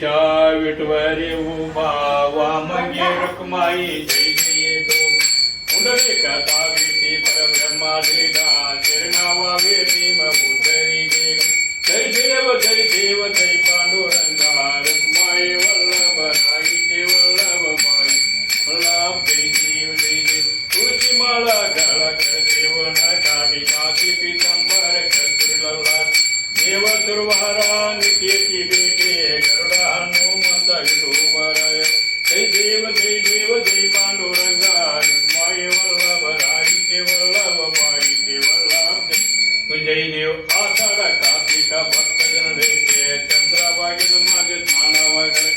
दिशा विटवरे उभा वामगे रखमाई जय जय तो पुंडलिका तावेती परब्रह्मा वेदा चरणावा वेती मधुरी देव जय देव जय पांडुरंगा रखमाई वल्लभ राई ते वल्लभ बाई वल्लभ जय देव तुळशी माळा गळा कर देवन काठी काठी पीतांबर कस्तुरी देव सुरवारा नित्यची बेटे गरुडा हनुमंत विठोबराय जय देव जय पांडुरंगा माय वल्लभ राई ते वल्लभ बाई ते वल्लभ जय देव आषाढ कार्तिक भक्तजन रेते चंद्राबागेत माझे स्नानावगळे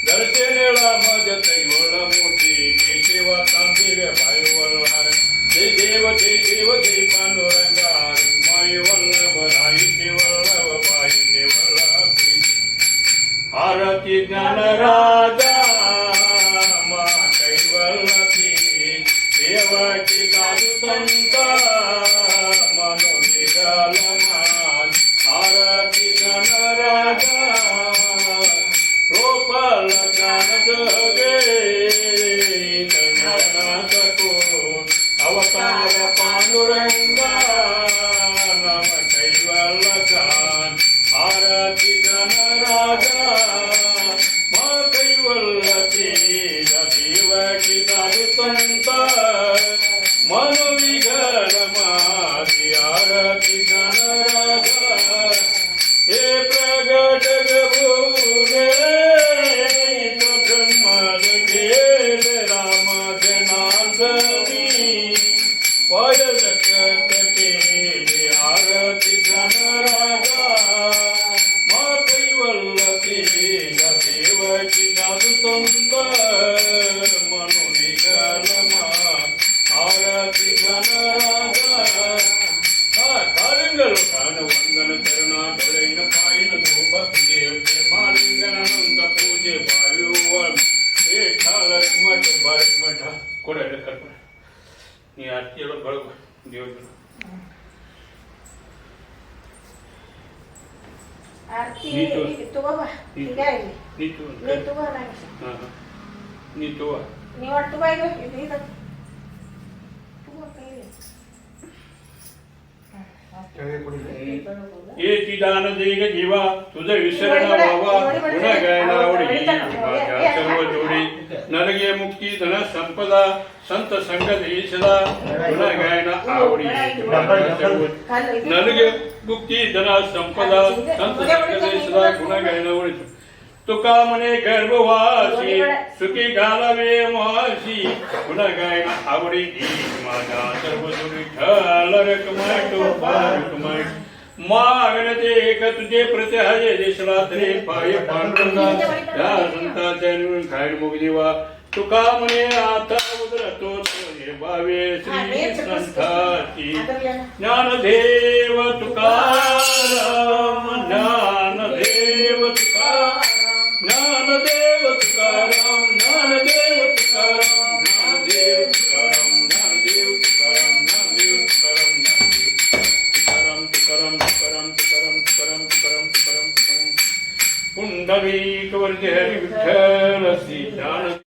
दर्शनेला माझ तैवळ मोठी केशवा तांदिरे बाई वल्लार जय देव जय पांडुरंगा माय वल्लभ राई ते वल्लभ बाई ते वल्लभ आरती ज्ञान राजा मा कैवल्यती देवाची साधू संत मनोनिगाल मान आरती ज्ञान राजा रोपल ज्ञान जगे अवतार पांडुरंगा नम कैवल्यकान आरती गणराजा मा कैवल्यती देवाची साधू संत मनोविघ्न माझी आरती गणराजा हे प्रगट गभूरे ब्रह्माद गेले राम जनार्दनी पायल केले आरती गणराजा मा कैवल्यती देवाची साधू संत मनोनिगाल आरती गणराजा कालिंग लोकान वंदन करणा डोळैन पायन धूप देव मालिंगनानंद पूजे वायुवल हे ठालक मठ भारत मठ कोडे कर नी आरती बळ देव आरती तो बाबा ठीक आहे नी तो बाबा हां नी तो नी वाटतो बाई गं इथं ये दान देग जीवा तुझ विसरण व्हावा गुण गायनावडी माझ्या सर्व जोडी नरगे मुक्ती धन संपदा संत संग देशदा गुण गायना आवडी नरगे मुक्ती धन संपदा संत संग देशदा गुण गायनावडी तुका म्हणे गर्भवासी सुखी घालावे माशी गुण गायना आवडी माझ्या सर्व जोडी ठालक माटो बारक माट मागणते एक तुझे प्रत्यहजे देशला तरी पाय पांडुरंगा या संताच्या खायन मुग देवा तुका म्हणे आता उदरतो हे भावे श्री संताची ज्ञानदेव तुकाराम ज्ञानदेव तुकाराम